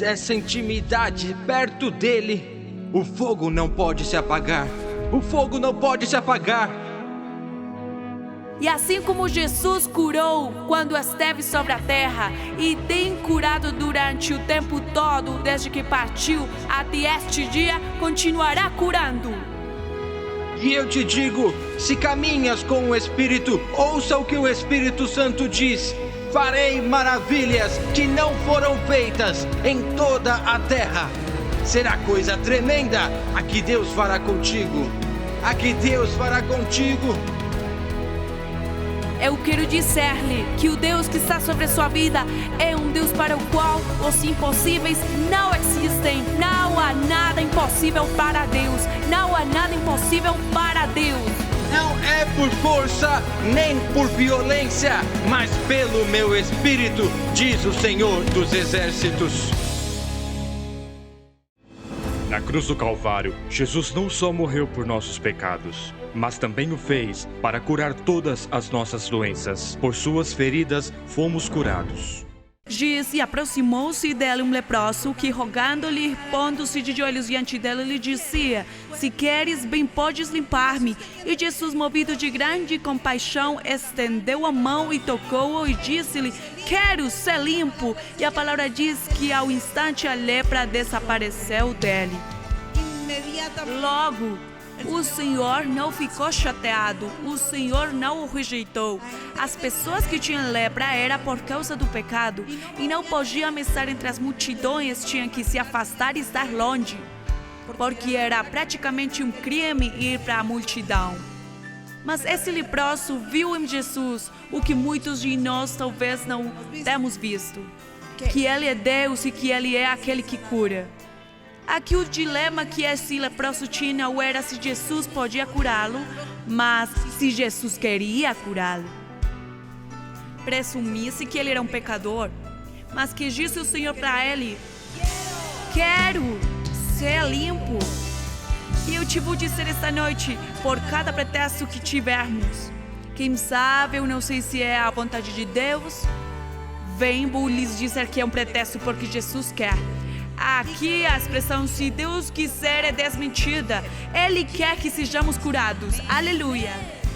essa intimidade perto dele, o fogo não pode se apagar. O fogo não pode se apagar. E assim como Jesus curou quando esteve sobre a terra e tem curado durante o tempo todo, desde que partiu até este dia, continuará curando. E eu te digo, se caminhas com o Espírito, ouça o que o Espírito Santo diz. Farei maravilhas que não foram feitas em toda a terra. Será coisa tremenda a que Deus fará contigo. A que Deus fará contigo. Eu quero dizer-lhe que o Deus que está sobre a sua vida é um Deus para o qual os impossíveis não existem. Não há nada impossível para Deus. Não há nada impossível para Deus. Não é por força, nem por violência, mas pelo meu Espírito, diz o Senhor dos Exércitos. Na cruz do Calvário, Jesus não só morreu por nossos pecados, mas também o fez para curar todas as nossas doenças. Por suas feridas, fomos curados. Diz, e aproximou-se dele um leproso, que rogando-lhe, pondo-se de joelhos diante dele, lhe dizia: se queres, bem podes limpar-me. E Jesus, movido de grande compaixão, estendeu a mão e tocou-o e disse-lhe: quero ser limpo. E a palavra diz que ao instante a lepra desapareceu dele. Logo, o Senhor não ficou chateado, o Senhor não o rejeitou. As pessoas que tinham lepra era por causa do pecado e não podiam estar entre as multidões, tinham que se afastar e estar longe, porque era praticamente um crime ir para a multidão. Mas esse leproso viu em Jesus o que muitos de nós talvez não temos visto, que Ele é Deus e que Ele é aquele que cura. Aqui o dilema que esse leproso tinha não era se Jesus podia curá-lo, mas se Jesus queria curá-lo. Presumia-se que ele era um pecador, mas que disse o Senhor para ele: quero ser limpo. E eu te vou dizer esta noite, por cada pretexto que tivermos, quem sabe, eu não sei se é a vontade de Deus, venho lhes dizer que é um pretexto porque Jesus quer. Aqui a expressão se Deus quiser é desmentida. Ele quer que sejamos curados. Aleluia.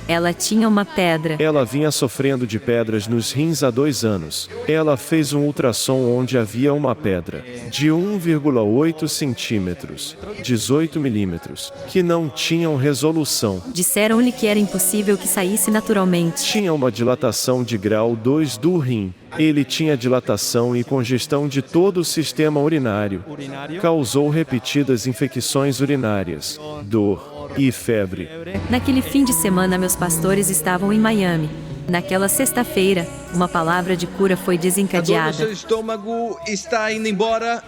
Ela tinha uma pedra. Ela vinha sofrendo de pedras nos rins há 2 anos. Ela fez um ultrassom onde havia uma pedra de 1,8 centímetros, 18 milímetros, que não tinham resolução. Disseram-lhe que era impossível que saísse naturalmente. Tinha uma dilatação de grau 2 do rim. Ele tinha dilatação e congestão de todo o sistema urinário. Causou repetidas infecções urinárias, dor e febre. Naquele fim de semana, meus pastores estavam em Miami. Naquela sexta-feira, uma palavra de cura foi A dor no desencadeada. seu estômago está indo embora,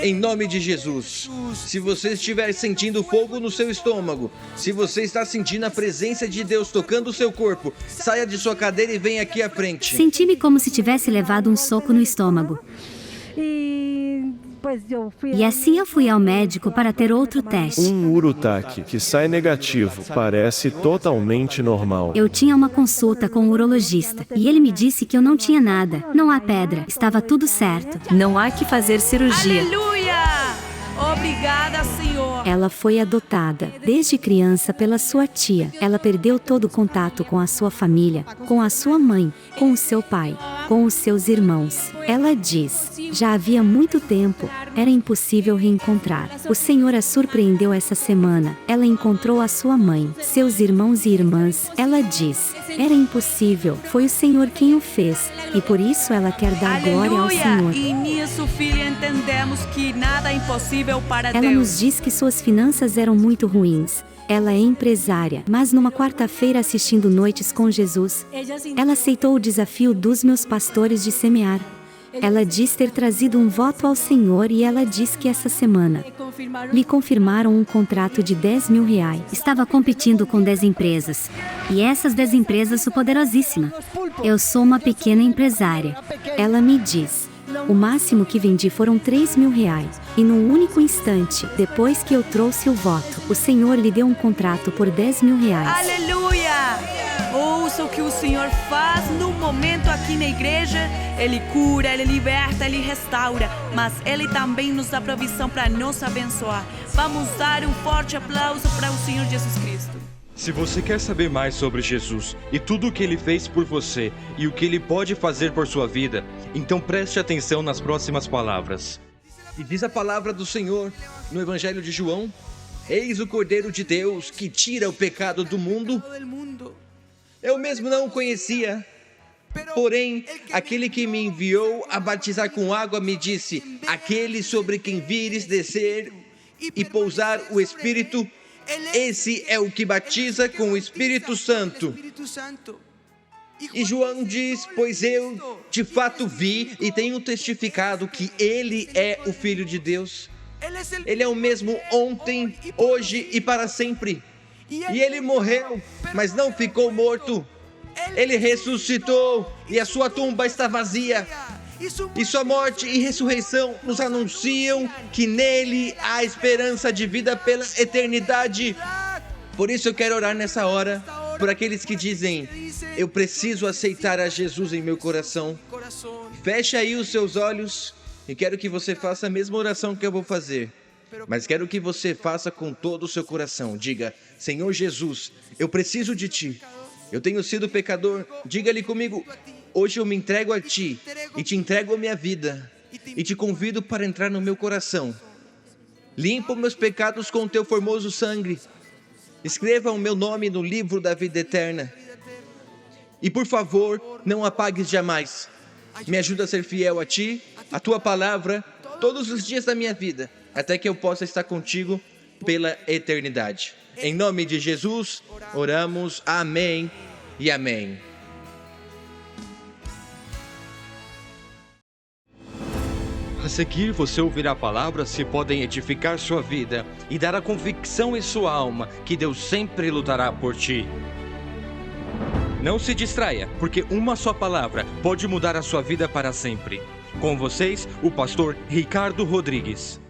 em nome de Jesus. Se você estiver sentindo fogo no seu estômago, se você está sentindo a presença de Deus tocando o seu corpo, saia de sua cadeira e venha aqui à frente. Senti-me como se tivesse levado um soco no estômago. E assim eu fui ao médico para ter outro teste. Um urutaque que sai negativo parece totalmente normal. Eu tinha uma consulta com o urologista e ele me disse que eu não tinha nada, não há pedra, estava tudo certo. Não há que fazer cirurgia. Aleluia. Obrigada, Senhor. Ela foi adotada desde criança pela sua tia. Ela perdeu todo o contato com a sua família, com a sua mãe, com o seu pai, com os seus irmãos. Ela diz: já havia muito tempo, era impossível reencontrar. O Senhor a surpreendeu essa semana. Ela encontrou a sua mãe, seus irmãos e irmãs. Ela diz: era impossível, foi o Senhor quem o fez. E por isso ela quer dar glória ao Senhor. E nisso, filha, entendemos que nada é impossível para Ela Deus. nos diz que suas finanças eram muito ruins. Ela é empresária, mas numa quarta-feira assistindo Noites com Jesus, ela aceitou o desafio dos meus pastores de semear. Ela diz ter trazido um voto ao Senhor e ela diz que essa semana lhe confirmaram um contrato de R$10.000. Estava competindo com 10 empresas. E essas 10 empresas são poderosíssimas. Eu sou uma pequena empresária. Ela me diz: o máximo que vendi foram R$3.000. E num único instante, depois que eu trouxe o voto, o Senhor lhe deu um contrato por R$10.000. Aleluia. Ouça o que o Senhor faz no momento aqui na igreja. Ele cura, Ele liberta, Ele restaura, mas Ele também nos dá provisão para nos abençoar. Vamos dar um forte aplauso para o Senhor Jesus Cristo. Se você quer saber mais sobre Jesus e tudo o que Ele fez por você e o que Ele pode fazer por sua vida, então preste atenção nas próximas palavras. E diz a palavra do Senhor no Evangelho de João: Eis o Cordeiro de Deus que tira o pecado do mundo. Eu mesmo não o conhecia, porém, aquele que me enviou a batizar com água me disse: aquele sobre quem vires descer e pousar o Espírito, esse é o que batiza com o Espírito Santo. E João diz: pois eu de fato vi e tenho testificado que ele é o Filho de Deus. Ele é o mesmo ontem, hoje e para sempre. E ele morreu, mas não ficou morto. Ele ressuscitou e a sua tumba está vazia. E sua morte e ressurreição nos anunciam que nele há esperança de vida pela eternidade. Por isso eu quero orar nessa hora por aqueles que dizem: eu preciso aceitar a Jesus em meu coração. Feche aí os seus olhos e quero que você faça a mesma oração que eu vou fazer. Mas quero que você faça com todo o seu coração. Diga: Senhor Jesus, eu preciso de Ti. Eu tenho sido pecador. Diga-lhe comigo: hoje eu me entrego a Ti e Te entrego a minha vida e Te convido para entrar no meu coração. Limpa meus pecados com o Teu formoso sangue. Escreva o meu nome no livro da vida eterna. E por favor, não apagues jamais. Me ajuda a ser fiel a Ti, a Tua palavra, todos os dias da minha vida, até que eu possa estar contigo pela eternidade. Em nome de Jesus, oramos. Amém e amém. A seguir, você ouvirá palavras que podem edificar sua vida e dar a convicção em sua alma que Deus sempre lutará por ti. Não se distraia, porque uma só palavra pode mudar a sua vida para sempre. Com vocês, o pastor Ricardo Rodrigues.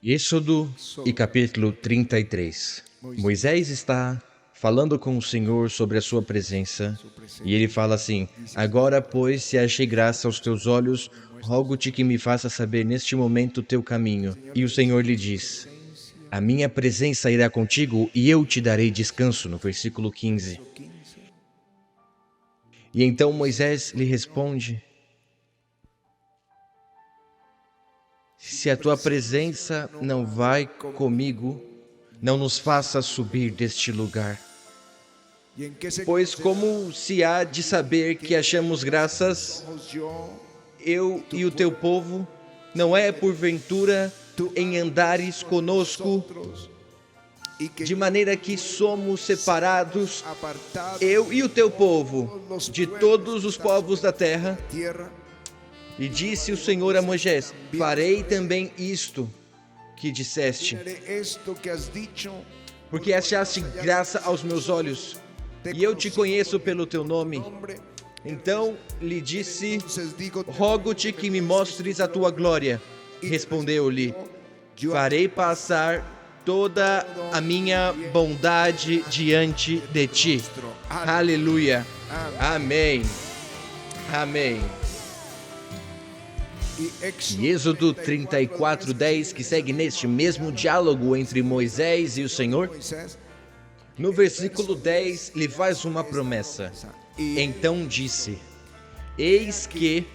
Êxodo e capítulo 33. Moisés está falando com o Senhor sobre a sua presença, e ele fala assim: agora, pois, se achei graça aos teus olhos, rogo-te que me faça saber neste momento o teu caminho. E o Senhor lhe diz: a minha presença irá contigo e eu te darei descanso, no versículo 15. E então Moisés lhe responde: se a tua presença não vai comigo, não nos faça subir deste lugar. Pois como se há de saber que achamos graças, eu e o teu povo, não é porventura em andares conosco, de maneira que somos separados, eu e o teu povo, de todos os povos da terra? E disse o Senhor a Moisés: farei também isto que disseste, porque achaste graça aos meus olhos, e eu te conheço pelo teu nome. Então lhe disse: rogo-te que me mostres a tua glória. Respondeu-lhe: farei passar toda a minha bondade diante de ti. Aleluia. Amém. Amém. E Êxodo 34:10, que segue neste mesmo diálogo entre Moisés e o Senhor, no versículo 10, lhe faz uma promessa. Então disse: eis que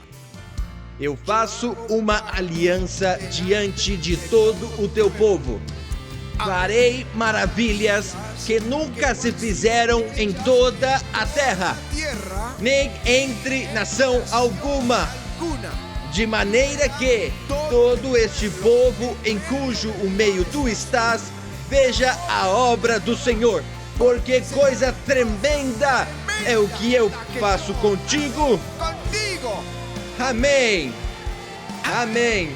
eu faço uma aliança diante de todo o teu povo. Farei maravilhas que nunca se fizeram em toda a terra, nem entre nação alguma, de maneira que todo este povo em cujo o meio tu estás veja a obra do Senhor, porque coisa tremenda é o que eu faço contigo. Amém. Amém.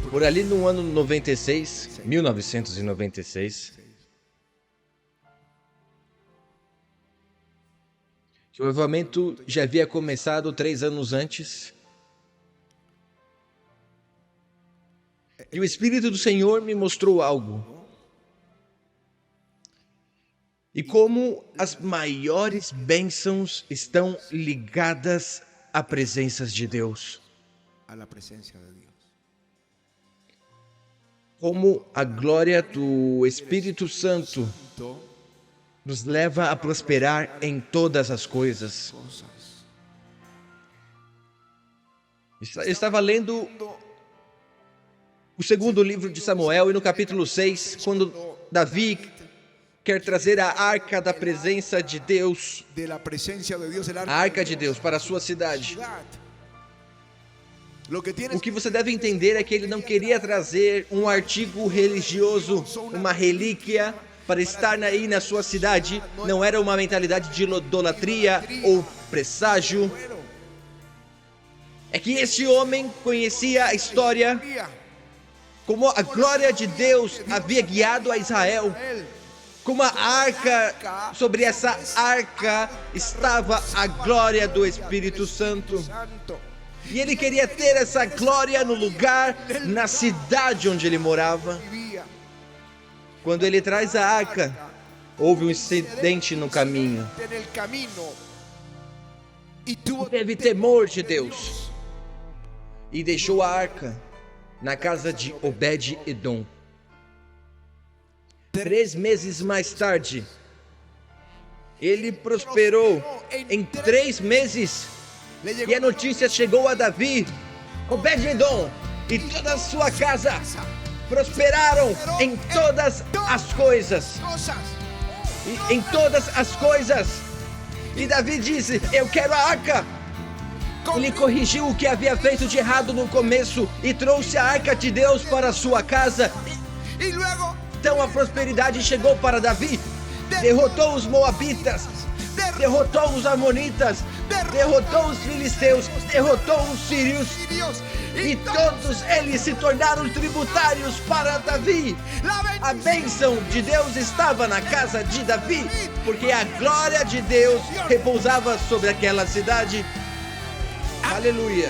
Por ali no ano 1996, o avivamento já havia começado 3 anos antes. E o Espírito do Senhor me mostrou algo. E como as maiores bênçãos estão ligadas à presença de Deus. Como a glória do Espírito Santo nos leva a prosperar em todas as coisas. Eu estava lendo o segundo livro de Samuel e no capítulo 6, quando Davi quer trazer a arca da presença de Deus, a arca de Deus para a sua cidade. O que você deve entender é que ele não queria trazer um artigo religioso, uma relíquia, para estar aí na sua cidade. Não era uma mentalidade de idolatria ou presságio. É que este homem conhecia a história, como a glória de Deus havia guiado a Israel. Como a arca, sobre essa arca estava a glória do Espírito Santo. E ele queria ter essa glória no lugar, na cidade onde ele morava. Quando ele traz a arca, houve um incidente no caminho. Teve temor de Deus. E deixou a arca na casa de Obed-Edom. 3 meses mais tarde, ele prosperou em 3 meses. E a notícia chegou a Davi: Obed-Edom e toda a sua casa prosperaram em todas as coisas. Em todas as coisas. E Davi disse: eu quero a arca. Ele corrigiu o que havia feito de errado no começo e trouxe a arca de Deus para a sua casa. Então a prosperidade chegou para Davi. Derrotou os moabitas, derrotou os amonitas, derrotou os filisteus, derrotou os sírios. E todos eles se tornaram tributários para Davi. A bênção de Deus estava na casa de Davi, porque a glória de Deus repousava sobre aquela cidade. Aleluia.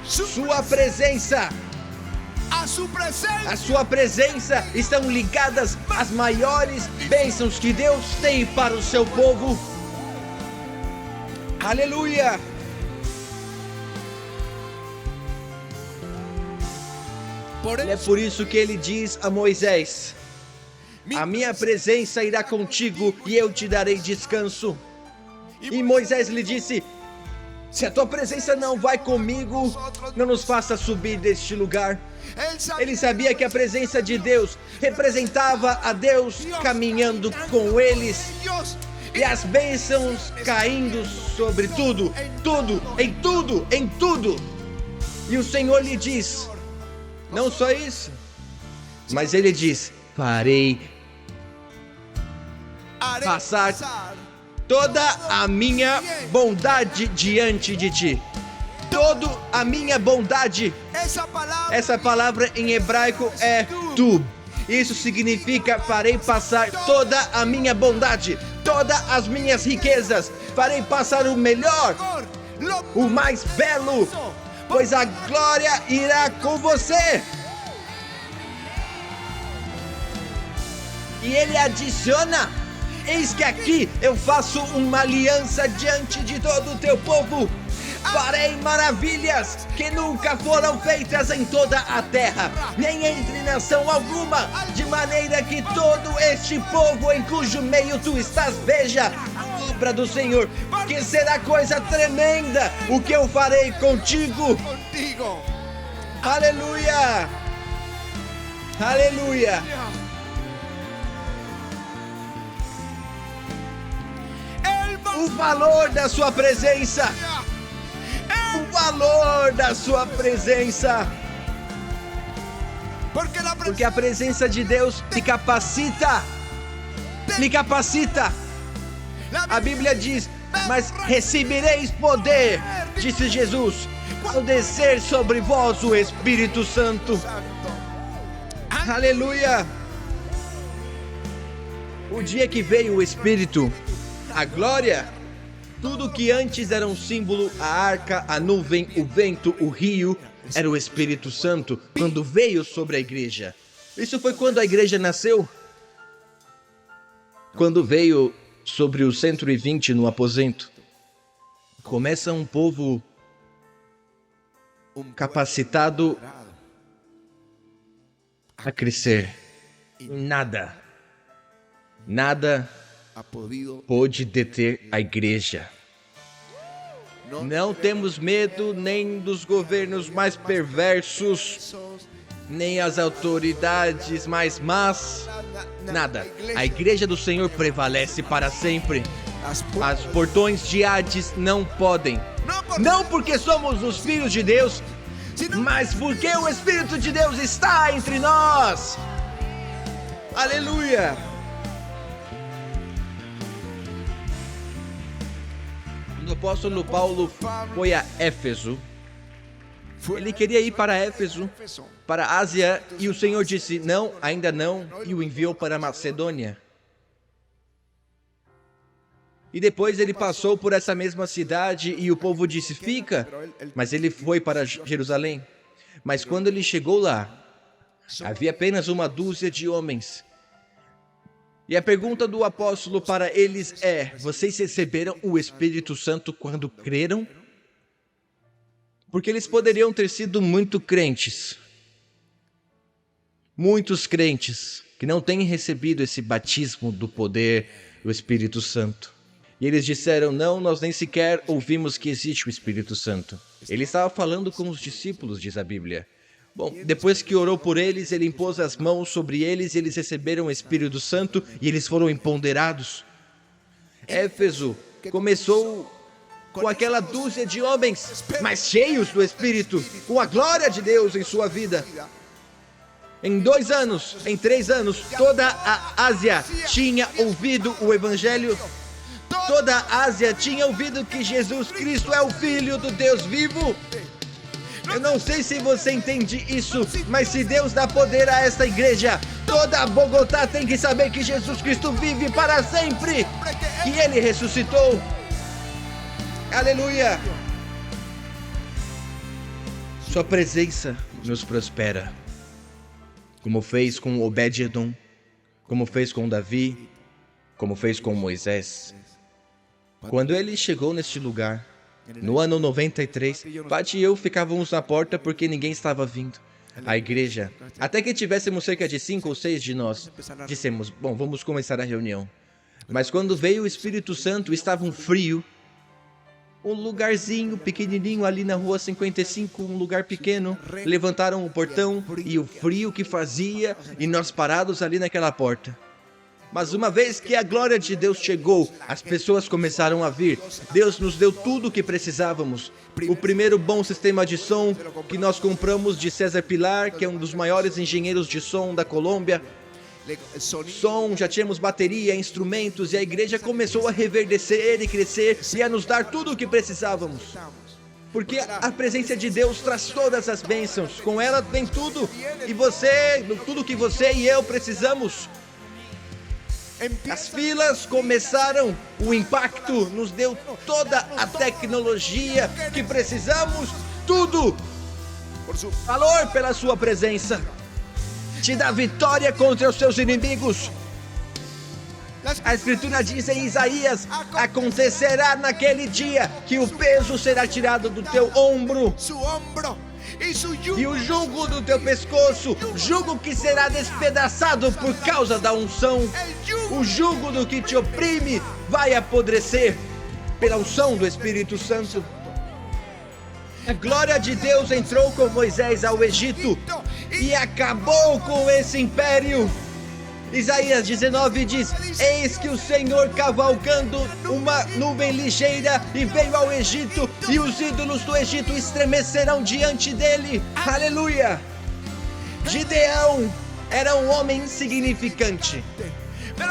Sua presença, a sua presença estão ligadas às maiores bênçãos que Deus tem para o seu povo. Aleluia. E é por isso que ele diz a Moisés: a minha presença irá contigo e eu te darei descanso. E Moisés lhe disse: se a tua presença não vai comigo, não nos faça subir deste lugar. Ele sabia que a presença de Deus representava a Deus caminhando com eles. E as bênçãos caindo sobre tudo, em tudo. E o Senhor lhe diz, não só isso, mas ele diz: farei passar toda a minha bondade diante de ti. Toda a minha bondade. Essa palavra em hebraico é tu. Isso significa: farei passar toda a minha bondade, todas as minhas riquezas. Farei passar o melhor, o mais belo, pois a glória irá com você. E ele adiciona: eis que aqui eu faço uma aliança diante de todo o teu povo. Farei maravilhas que nunca foram feitas em toda a terra, nem entre nação alguma, de maneira que todo este povo em cujo meio tu estás veja a obra do Senhor, que será coisa tremenda o que eu farei contigo. Aleluia! Aleluia! O valor da sua presença. O valor da sua presença. Porque a presença de Deus me capacita. Me capacita. A Bíblia diz: mas recebereis poder, disse Jesus, ao descer sobre vós o Espírito Santo. Aleluia. O dia que veio o Espírito, a glória, Tudo que antes era um símbolo, a arca, a nuvem, o vento, o rio, era o Espírito Santo quando veio sobre a igreja. Isso foi quando a igreja nasceu? Quando veio sobre os 120 no aposento. Começa um povo capacitado a crescer. Nada pôde deter a igreja. Não temos medo nem dos governos mais perversos, nem as autoridades mais más. Nada. A igreja do Senhor prevalece para sempre. Os portões de Hades não podem. Não porque somos os filhos de Deus, mas porque o Espírito de Deus está entre nós. Aleluia! Quando o apóstolo Paulo foi a Éfeso, ele queria ir para Éfeso, para a Ásia, e o Senhor disse, não, ainda não, e o enviou para Macedônia. E depois ele passou por essa mesma cidade e o povo disse, fica, mas ele foi para Jerusalém. Mas quando ele chegou lá, havia apenas uma dúzia de homens. E a pergunta do apóstolo para eles é, vocês receberam o Espírito Santo quando creram? Porque eles poderiam ter sido muito crentes. Muitos crentes que não têm recebido esse batismo do poder do Espírito Santo. E eles disseram, não, nós nem sequer ouvimos que existe o Espírito Santo. Ele estava falando com os discípulos, diz a Bíblia. Bom, depois que orou por eles, ele impôs as mãos sobre eles, e eles receberam o Espírito Santo e eles foram empoderados. Éfeso começou com aquela dúzia de homens, mas cheios do Espírito, com a glória de Deus em sua vida. Em 2 anos, em 3 anos, toda a Ásia tinha ouvido o Evangelho. Toda a Ásia tinha ouvido que Jesus Cristo é o Filho do Deus vivo. Eu não sei se você entende isso, mas se Deus dá poder a esta igreja, toda Bogotá tem que saber que Jesus Cristo vive para sempre, que Ele ressuscitou. Aleluia! Sua presença nos prospera, como fez com Obed-Edom, como fez com Davi, como fez com Moisés. Quando ele chegou neste lugar, no ano 93, Paty e eu ficávamos na porta porque ninguém estava vindo. A igreja, até que tivéssemos cerca de 5 ou 6 de nós, dissemos, bom, vamos começar a reunião. Mas quando veio o Espírito Santo, estava um frio. Um lugarzinho pequenininho ali na rua 55, um lugar pequeno. Levantaram o portão e o frio que fazia, e nós parados ali naquela porta. Mas uma vez que a glória de Deus chegou, as pessoas começaram a vir. Deus nos deu tudo o que precisávamos. O primeiro bom sistema de som que nós compramos de César Pilar, que é um dos maiores engenheiros de som da Colômbia. Som, já tínhamos bateria, instrumentos, e a igreja começou a reverdecer e crescer e a nos dar tudo o que precisávamos. Porque a presença de Deus traz todas as bênçãos. Com ela vem tudo. E tudo que você e eu precisamos. As filas começaram, o impacto nos deu toda a tecnologia que precisamos, tudo. Valor pela sua presença. Te dá vitória contra os seus inimigos. A Escritura diz em Isaías, acontecerá naquele dia que o peso será tirado do teu ombro. E o jugo do teu pescoço, jugo que será despedaçado por causa da unção. O jugo do que te oprime vai apodrecer pela unção do Espírito Santo. A glória de Deus entrou com Moisés ao Egito e acabou com esse império. Isaías 19 diz, eis que o Senhor cavalgando uma nuvem ligeira e veio ao Egito, e os ídolos do Egito estremecerão diante dele. Aleluia! Gideão era um homem insignificante,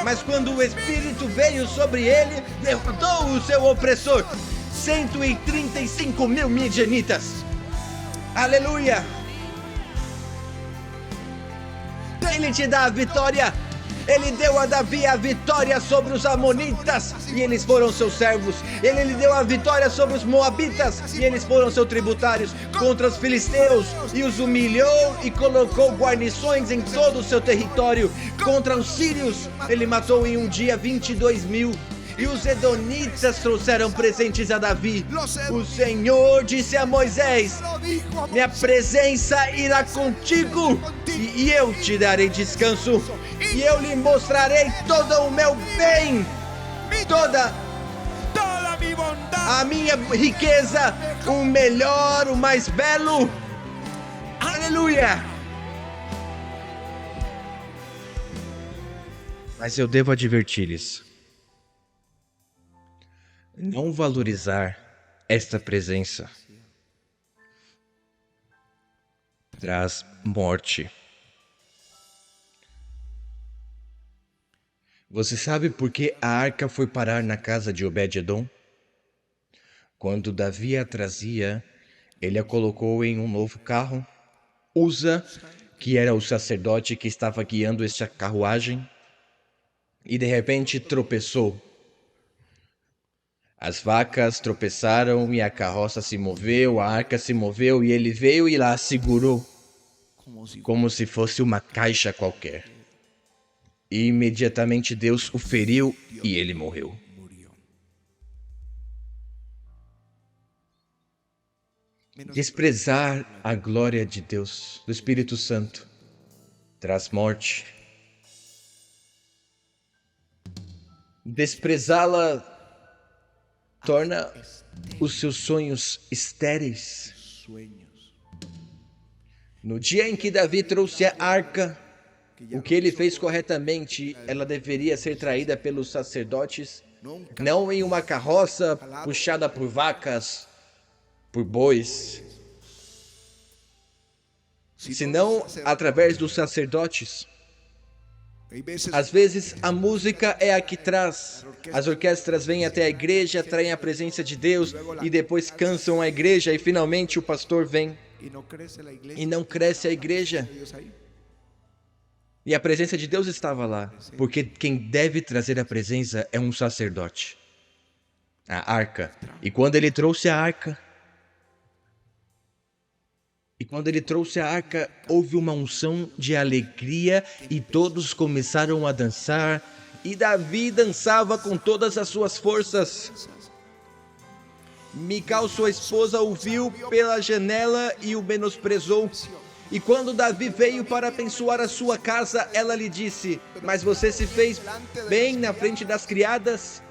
mas quando o Espírito veio sobre ele, derrotou o seu opressor, 135 mil midianitas. Aleluia! Ele te dá a vitória. Ele deu a Davi a vitória sobre os amonitas e eles foram seus servos. Ele lhe deu a vitória sobre os moabitas e eles foram seus tributários. Contra os filisteus e os humilhou e colocou guarnições em todo o seu território. Contra os sírios ele matou em um dia 22.000. E os edonitas trouxeram presentes a Davi. O Senhor disse a Moisés: minha presença irá contigo, e eu te darei descanso, e eu lhe mostrarei todo o meu bem, toda a minha riqueza, o melhor, o mais belo. Aleluia! Mas eu devo advertir-lhes: não valorizar esta presença traz morte. Você sabe por que a arca foi parar na casa de Obed-edom? Quando Davi a trazia, ele a colocou em um novo carro. Uza, que era o sacerdote que estava guiando esta carruagem, e de repente tropeçou. As vacas tropeçaram e a carroça se moveu, a arca se moveu e ele veio e lá segurou, como se fosse uma caixa qualquer. E imediatamente Deus o feriu e ele morreu. Desprezar a glória de Deus, do Espírito Santo, traz morte. Desprezá-la torna os seus sonhos estéreis. No dia em que Davi trouxe a arca, o que ele fez corretamente, ela deveria ser traída pelos sacerdotes, não em uma carroça puxada por vacas, por bois, senão através dos sacerdotes. Às vezes a música é a que traz. As orquestras vêm até a igreja, traem a presença de Deus e depois cansam a igreja e finalmente o pastor vem e não cresce a igreja. E a presença de Deus estava lá, porque quem deve trazer a presença é um sacerdote. A arca. E quando ele trouxe a arca, houve uma unção de alegria e todos começaram a dançar. E Davi dançava com todas as suas forças. Mical, sua esposa, o viu pela janela e o menosprezou. E quando Davi veio para abençoar a sua casa, ela lhe disse: mas você se fez bem na frente das criadas,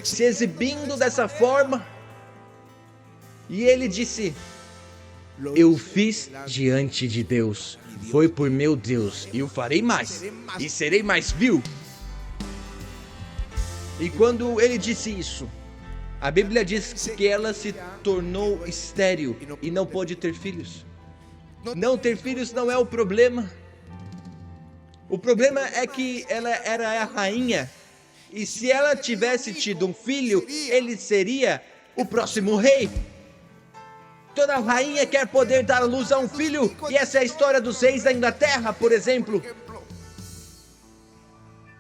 se exibindo dessa forma? E ele disse: eu fiz diante de Deus, foi por meu Deus, e o farei mais, e serei mais vil. E quando ele disse isso, a Bíblia diz que ela se tornou estéril e não pôde ter filhos. Não ter filhos não é o problema. O problema é que ela era a rainha, e se ela tivesse tido um filho, ele seria o próximo rei. Toda rainha quer poder dar à luz a um filho, e essa é a história dos reis da Inglaterra, por exemplo.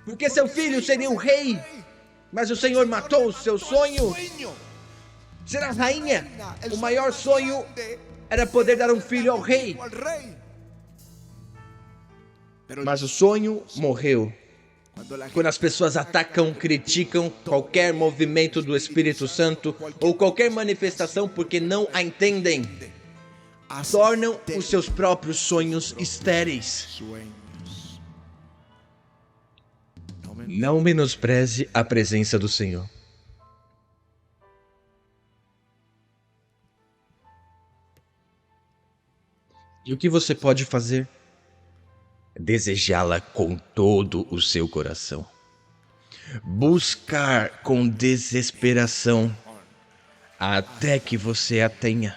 Porque seu filho seria o rei, mas o Senhor matou o seu sonho. Ser a rainha, o maior sonho era poder dar um filho ao rei. Mas o sonho morreu. Quando as pessoas atacam, criticam qualquer movimento do Espírito Santo ou qualquer manifestação porque não a entendem, tornam os seus próprios sonhos estéreis. Não menospreze a presença do Senhor. E o que você pode fazer? Desejá-la com todo o seu coração. Buscar com desesperação até que você a tenha.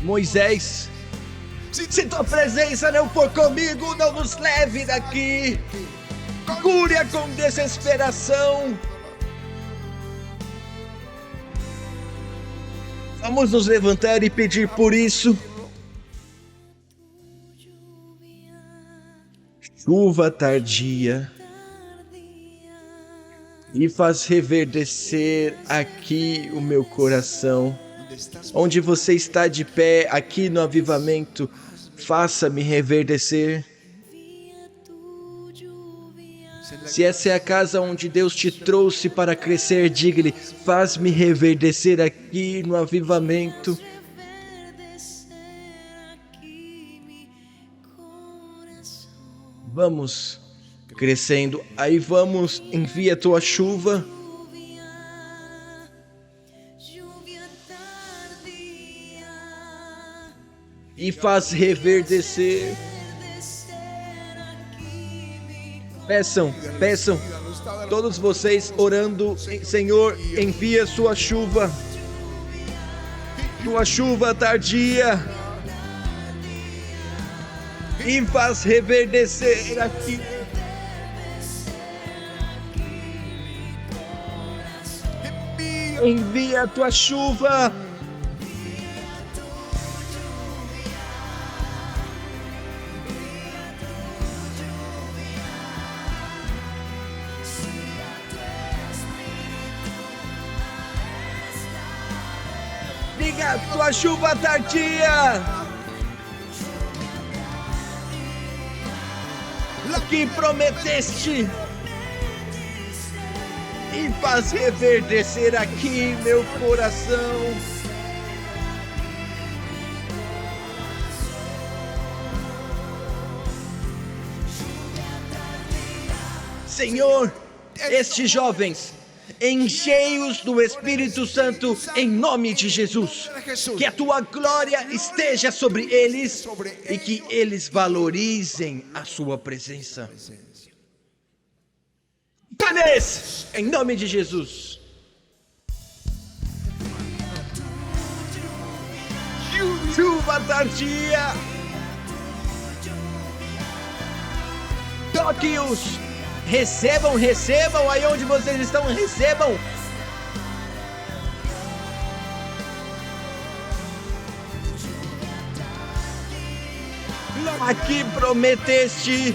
Moisés, se tua presença não for comigo, não nos leve daqui. Cure-a com desesperação. Vamos nos levantar e pedir por isso. chuva tardia, e faz reverdecer aqui o meu coração. Onde você está de pé, aqui no avivamento, faça-me reverdecer. Se essa é a casa onde Deus te trouxe para crescer, diga-lhe: faz-me reverdecer aqui no avivamento. Vamos crescendo, aí vamos, envia a tua chuva. E faz reverdecer. Peçam, todos vocês orando: Senhor, envia sua chuva tardia, e faz reverdecer aqui. Envia a tua chuva. Diga a tua chuva tardia, que prometeste, e faz reverdecer aqui meu coração. Senhor, estes jovens, enchei-os do Espírito Santo em nome de Jesus. Que a tua glória esteja sobre eles e que eles valorizem a sua presença. Cadês, em nome de Jesus. Chuva tardia, toque-os. Recebam aí onde vocês estão, recebam. Aqui prometeste.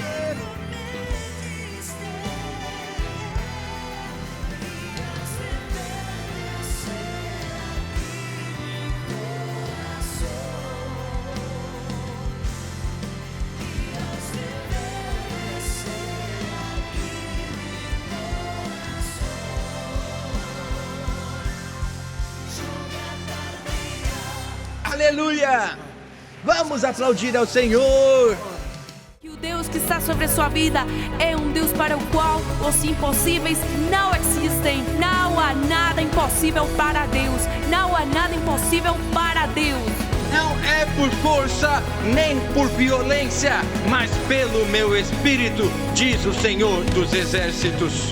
Aleluia! Vamos aplaudir ao Senhor! Que o Deus que está sobre a sua vida é um Deus para o qual os impossíveis não existem. Não há nada impossível para Deus. Não há nada impossível para Deus. Não é por força nem por violência, mas pelo meu Espírito, diz o Senhor dos Exércitos.